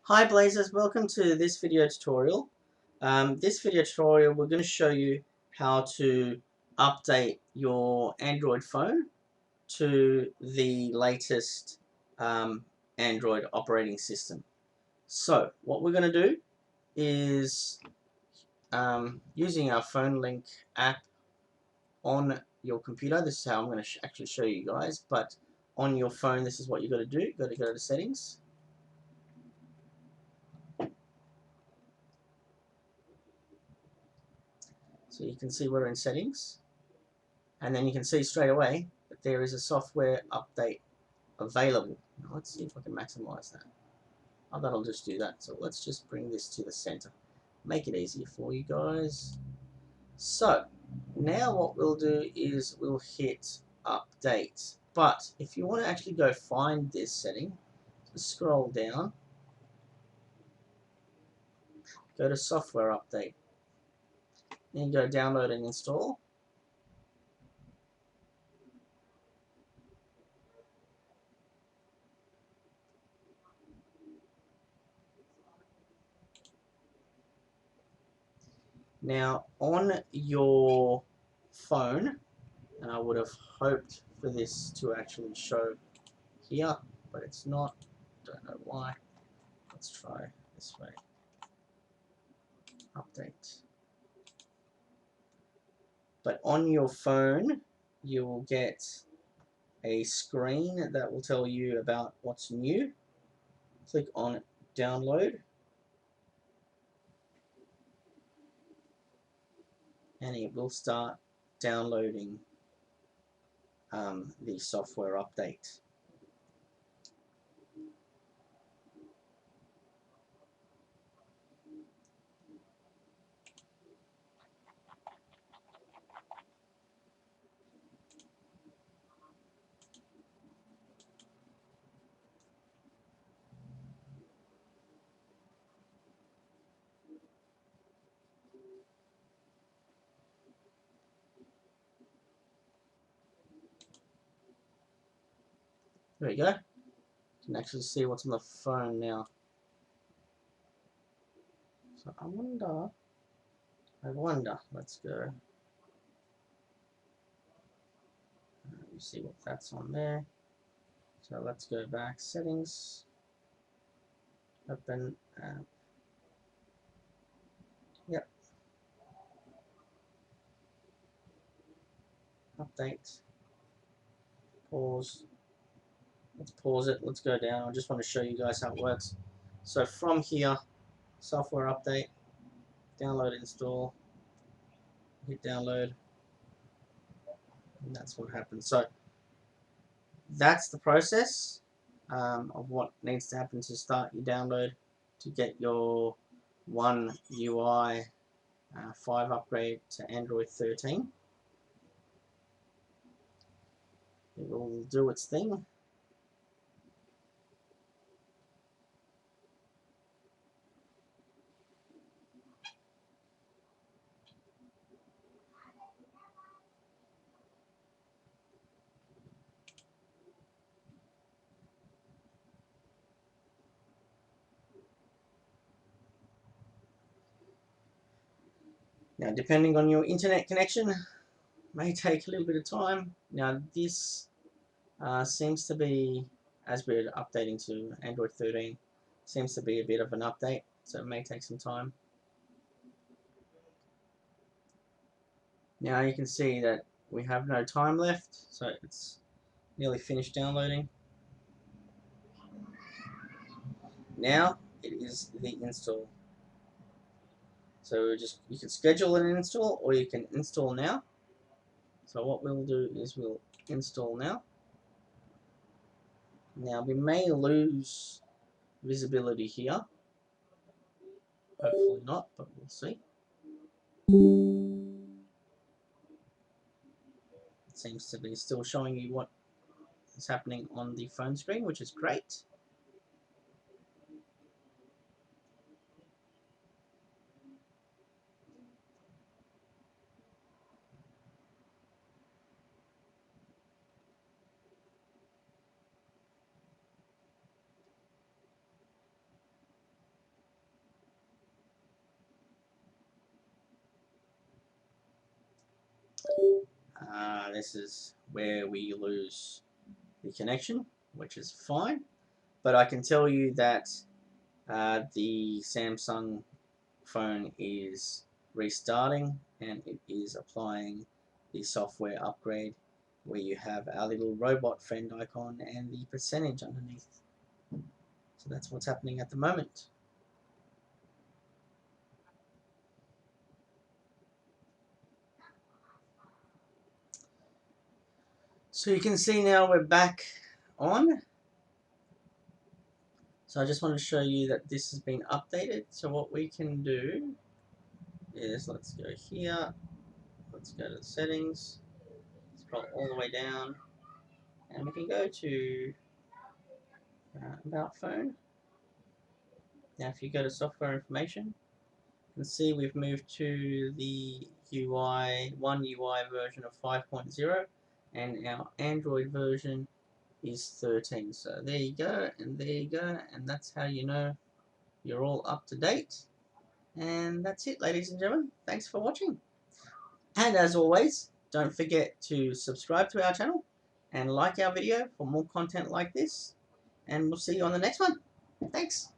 Hi Blazers, welcome to this video tutorial. This video tutorial we're going to show you how to update your Android phone to the latest Android operating system. So what we're going to do is using our phone link app on your computer. This is how I'm going to actually show you guys, but on your phone this is what you've got to do. You've got to go to settings. So you can see we're in settings, and then you can see straight away that there is a software update available. Now let's see if I can maximize that. Oh, that'll just do that. So let's just bring this to the center. Make it easier for you guys. So now what we'll do is we'll hit update. But if you want to actually go find this setting, just scroll down, go to software update, then go download and install. Now on your phone, and I would have hoped for this to actually show here, but it's not. Don't know why. Let's try this way. Update. But on your phone, you will get a screen that will tell you about what's new. Click on download, and it will start downloading the software update. There we go. You can actually see what's on the phone now. So I wonder, let's go. You see what that's on there. So let's go back, settings, open, yep, update, pause. Let's pause it, let's go down. I just want to show you guys how it works. So from here, software update, download, install, hit download, and that's what happens. So that's the process of what needs to happen to start your download to get your One UI 5 upgrade to Android 13. It will do its thing. Now, depending on your internet connection, may take a little bit of time. Now, this seems to be, as we're updating to Android 13, seems to be a bit of an update, so it may take some time. Now you can see that we have no time left, so it's nearly finished downloading. Now it is the install. So you can schedule an install, or you can install now. So what we'll do is we'll install now. Now we may lose visibility here. Hopefully not, but we'll see. It seems to be still showing you what is happening on the phone screen, which is great. this is where we lose the connection, which is fine. But I can tell you that the Samsung phone is restarting and it is applying the software upgrade where you have our little robot friend icon and the percentage underneath. So that's what's happening at the moment. So you can see now we're back on. So I just want to show you that this has been updated. So what we can do is, let's go here, let's go to the settings, scroll all the way down, and we can go to About Phone. Now if you go to Software Information, you can see we've moved to the One UI version of 5.0, and our Android version is 13. So there you go, and there you go, and that's how you know you're all up to date. And that's it, ladies and gentlemen. Thanks for watching. And as always, don't forget to subscribe to our channel and like our video for more content like this. And we'll see you on the next one. Thanks.